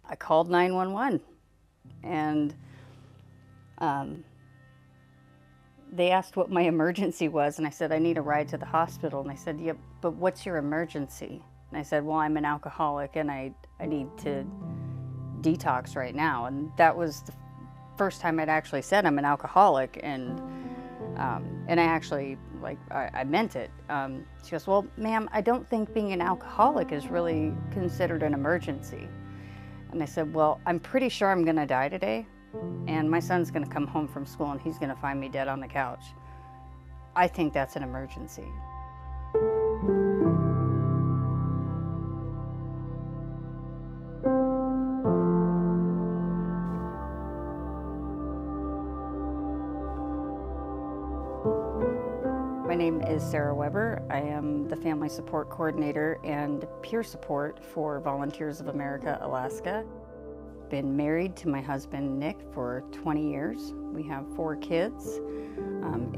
I called 911 and they asked what my emergency was, and I said, I need a ride to the hospital. And they said, yeah, but what's your emergency? And I said, well, I'm an alcoholic and I need to detox right now. And that was the first time I'd actually said I'm an alcoholic, and I actually, I meant it. She goes, well, ma'am, I don't think being an alcoholic is really considered an emergency. And I said, well, I'm pretty sure I'm gonna die today, and my son's gonna come home from school and he's gonna find me dead on the couch. I think that's an emergency. My name is Sarah Weber. I am the Family Support Coordinator and Peer Support for Volunteers of America, Alaska. Been married to my husband, Nick, for 20 years. We have 4 kids,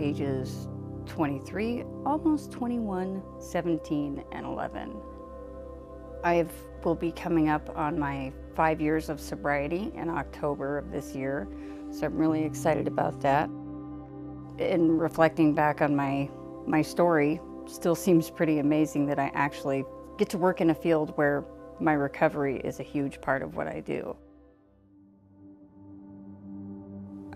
ages 23, almost 21, 17, and 11. I will be coming up on my 5 years of sobriety in October of this year, so I'm really excited about that. In reflecting back on my story, still seems pretty amazing that I actually get to work in a field where my recovery is a huge part of what I do.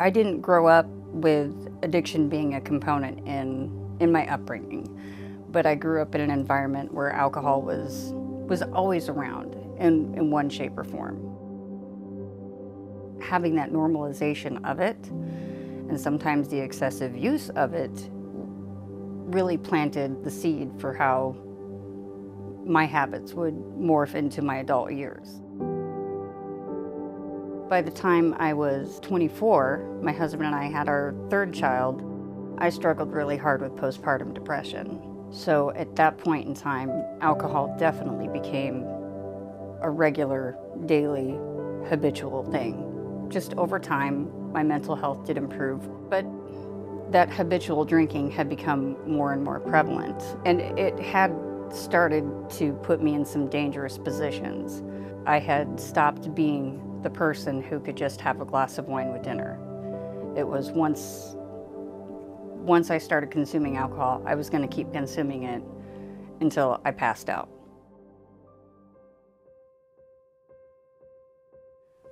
I didn't grow up with addiction being a component in my upbringing, but I grew up in an environment where alcohol was always around in one shape or form. Having that normalization of it, and sometimes the excessive use of it, really planted the seed for how my habits would morph into my adult years. By the time I was 24, my husband and I had our 3rd child. I struggled really hard with postpartum depression. So at that point in time, alcohol definitely became a regular, daily, habitual thing. Just over time, my mental health did improve, but that habitual drinking had become more and more prevalent, and it had started to put me in some dangerous positions. I had stopped being the person who could just have a glass of wine with dinner. It was once I started consuming alcohol, I was going to keep consuming it until I passed out.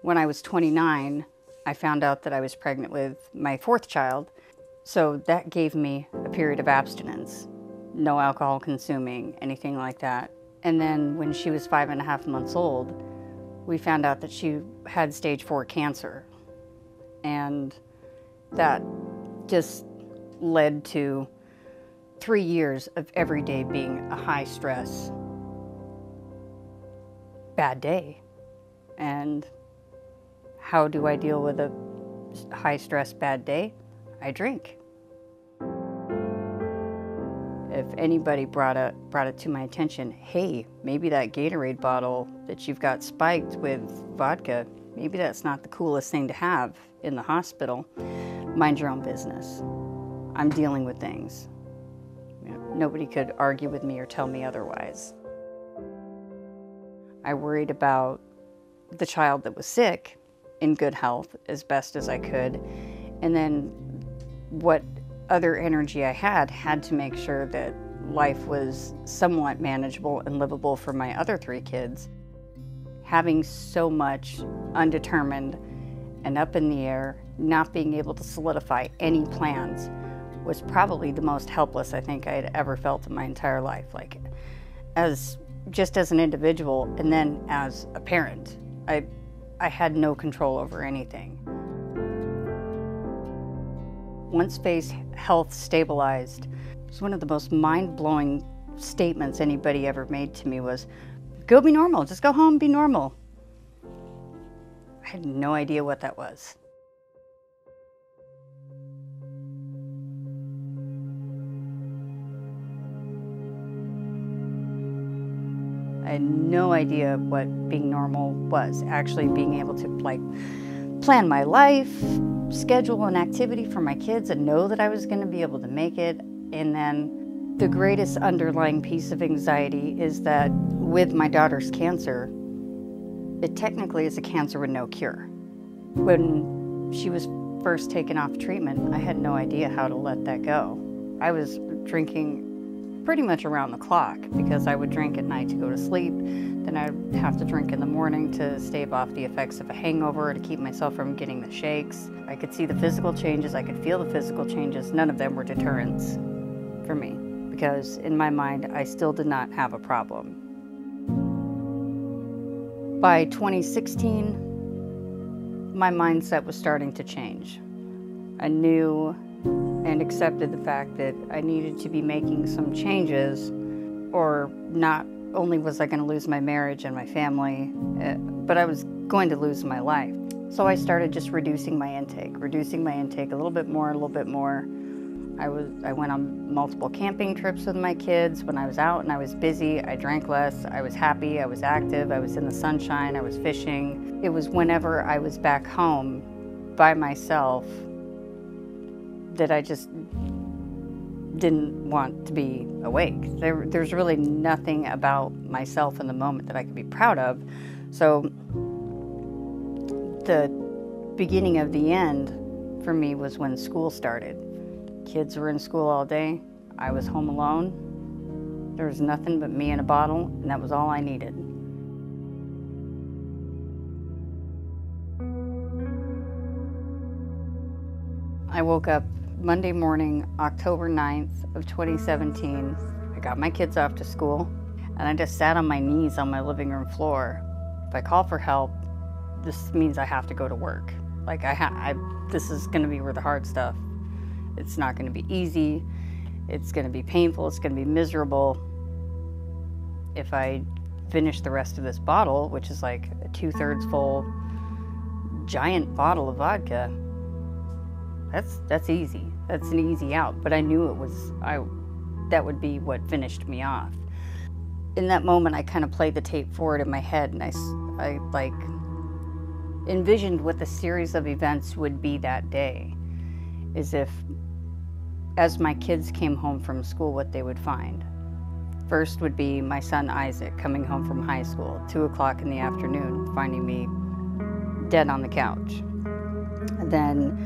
When I was 29, I found out that I was pregnant with my 4th child. So that gave me a period of abstinence, no alcohol consuming, anything like that. And then when she was 5.5 months old, we found out that she had stage 4 cancer. And that just led to 3 years of every day being a high stress, bad day. And how do I deal with a high stress, bad day? I drink. If anybody brought it to my attention, hey, maybe that Gatorade bottle that you've got spiked with vodka, maybe that's not the coolest thing to have in the hospital. Mind your own business. I'm dealing with things. You know, nobody could argue with me or tell me otherwise. I worried about the child that was sick in good health as best as I could, and then what other energy I had to make sure that life was somewhat manageable and livable for my other 3 kids. Having so much undetermined and up in the air, not being able to solidify any plans, was probably the most helpless I think I had ever felt in my entire life. Like, just as an individual, and then as a parent, I had no control over anything. Once Faye's health stabilized, it was one of the most mind-blowing statements anybody ever made to me was, go be normal, just go home, be normal. I had no idea what that was. I had no idea what being normal was, actually being able to plan my life, schedule an activity for my kids and know that I was going to be able to make it. And then the greatest underlying piece of anxiety is that with my daughter's cancer, it technically is a cancer with no cure. When she was first taken off treatment, I had no idea how to let that go. I was drinking pretty much around the clock because I would drink at night to go to sleep, then I'd have to drink in the morning to stave off the effects of a hangover, to keep myself from getting the shakes. I could see the physical changes, I could feel the physical changes. None of them were deterrents for me because in my mind, I still did not have a problem. By 2016, my mindset was starting to change. I knew and accepted the fact that I needed to be making some changes, or not only was I going to lose my marriage and my family, but I was going to lose my life. So I started just reducing my intake a little bit more, a little bit more. I went on multiple camping trips with my kids. When I was out and I was busy, I drank less, I was happy, I was active, I was in the sunshine, I was fishing. It was whenever I was back home by myself that I just didn't want to be awake. There's really nothing about myself in the moment that I could be proud of. So the beginning of the end for me was when school started. Kids were in school all day. I was home alone. There was nothing but me and a bottle, and that was all I needed. I woke up Monday morning, October 9th of 2017. I got my kids off to school, and I just sat on my knees on my living room floor. If I call for help, this means I have to go to work. Like this is gonna be where the hard stuff. It's not gonna be easy. It's gonna be painful. It's gonna be miserable. If I finish the rest of this bottle, which is like a 2/3 full giant bottle of vodka, that's easy. That's an easy out. But I knew that would be what finished me off. In that moment, I kind of played the tape forward in my head, and I like envisioned what the series of events would be that day. Is if, as my kids came home from school, what they would find. First would be my son Isaac coming home from high school, 2 o'clock in the afternoon, finding me dead on the couch. And then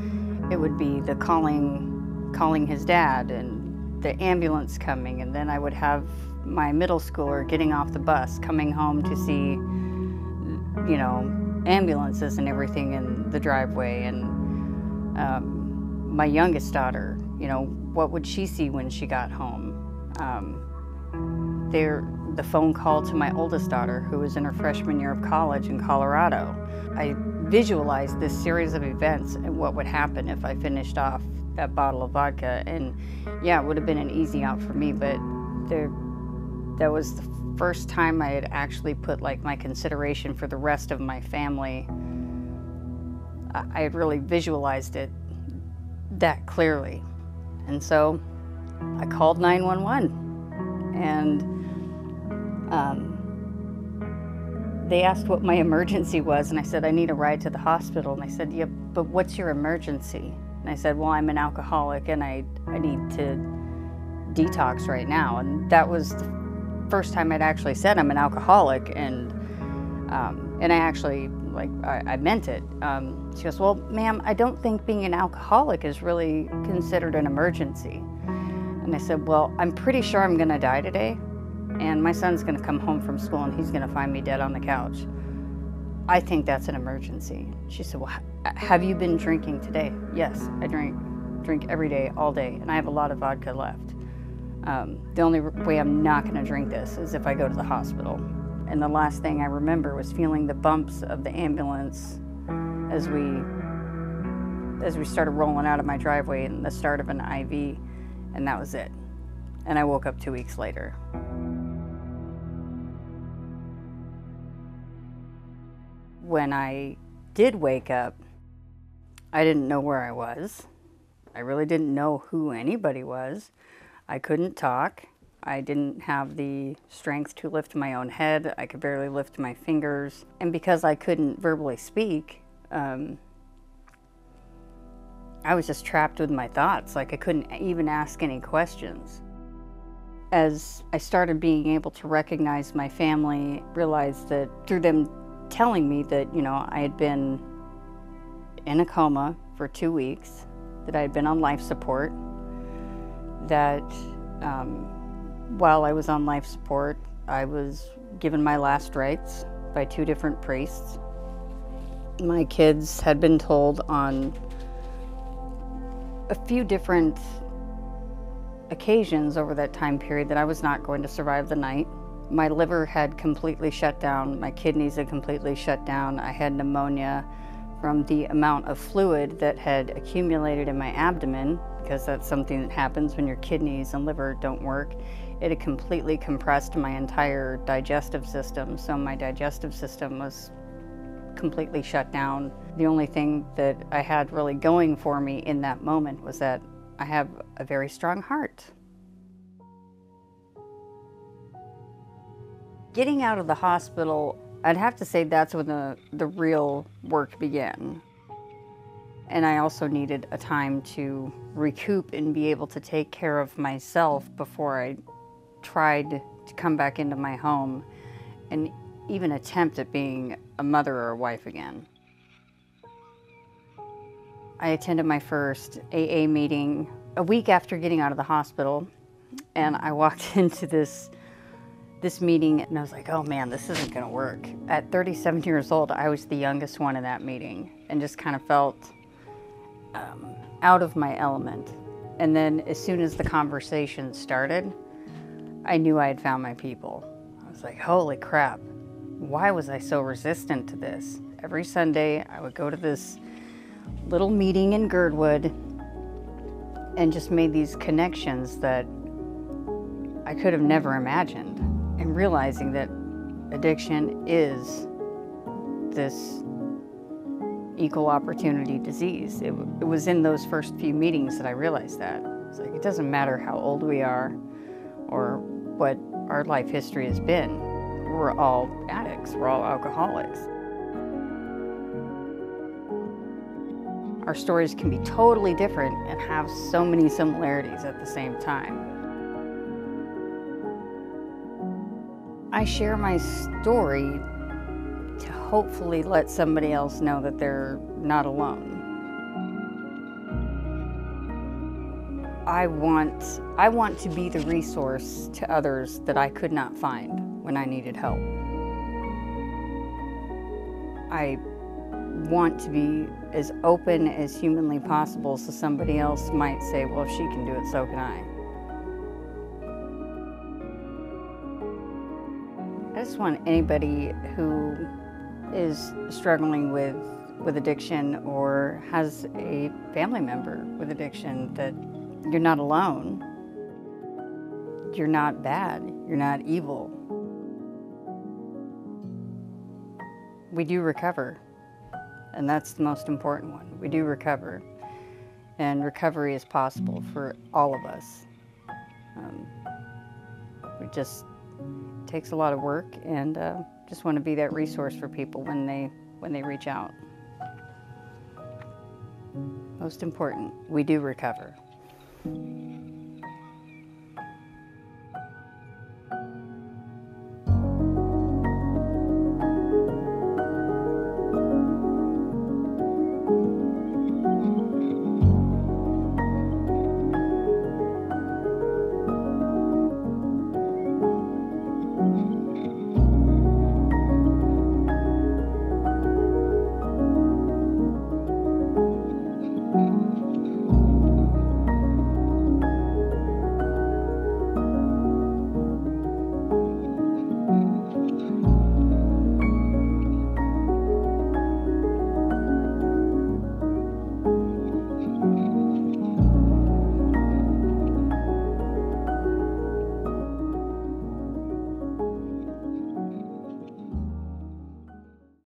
it would be the calling his dad and the ambulance coming, and then I would have my middle schooler getting off the bus, coming home to see, ambulances and everything in the driveway, and my youngest daughter, what would she see when she got home? The phone call to my oldest daughter, who was in her freshman year of college in Colorado. I visualized this series of events and what would happen if I finished off that bottle of vodka. And yeah, it would have been an easy out for me, but that was the first time I had actually put my consideration for the rest of my family. I had really visualized it that clearly. And so I called 911, and they asked what my emergency was, and I said, I need a ride to the hospital. And I said, yeah, but what's your emergency? And I said, well, I'm an alcoholic and I need to detox right now. And that was the first time I'd actually said I'm an alcoholic, and I actually, I meant it. She goes, well, ma'am, I don't think being an alcoholic is really considered an emergency. And I said, well, I'm pretty sure I'm gonna die today, and my son's gonna come home from school and he's gonna find me dead on the couch. I think that's an emergency. She said, well, have you been drinking today? Yes, I drink every day, all day, and I have a lot of vodka left. The only way I'm not gonna drink this is if I go to the hospital. And the last thing I remember was feeling the bumps of the ambulance as we started rolling out of my driveway, and the start of an IV, and that was it. And I woke up 2 weeks later. When I did wake up, I didn't know where I was. I really didn't know who anybody was. I couldn't talk. I didn't have the strength to lift my own head. I could barely lift my fingers. And because I couldn't verbally speak, I was just trapped with my thoughts. I couldn't even ask any questions. As I started being able to recognize my family, realized that through them telling me that, you know, I had been in a coma for 2 weeks, that I had been on life support, that while I was on life support, I was given my last rites by 2 different priests. My kids had been told on a few different occasions over that time period that I was not going to survive the night. My liver had completely shut down, my kidneys had completely shut down, I had pneumonia from the amount of fluid that had accumulated in my abdomen, because that's something that happens when your kidneys and liver don't work. It had completely compressed my entire digestive system, so my digestive system was completely shut down. The only thing that I had really going for me in that moment was that I have a very strong heart. Getting out of the hospital, I'd have to say that's when the real work began. And I also needed a time to recoup and be able to take care of myself before I tried to come back into my home and even attempt at being a mother or a wife again. I attended my first AA meeting a week after getting out of the hospital, and I walked into this meeting and I was like, oh man, this isn't gonna work. At 37 years old, I was the youngest one in that meeting and just kind of felt out of my element. And then as soon as the conversation started, I knew I had found my people. I was like, holy crap, why was I so resistant to this? Every Sunday, I would go to this little meeting in Girdwood and just made these connections that I could have never imagined. And realizing that addiction is this equal opportunity disease. It was in those first few meetings that I realized that. It's like, it doesn't matter how old we are or what our life history has been. We're all addicts, we're all alcoholics. Our stories can be totally different and have so many similarities at the same time. I share my story to hopefully let somebody else know that they're not alone. I want to be the resource to others that I could not find when I needed help. I want to be as open as humanly possible so somebody else might say, well, if she can do it, so can I. I just want anybody who is struggling with addiction or has a family member with addiction that you're not alone. You're not bad. You're not evil. We do recover, and that's the most important one. We do recover, and recovery is possible for all of us. It just takes a lot of work, and just want to be that resource for people when they reach out. Most important, we do recover.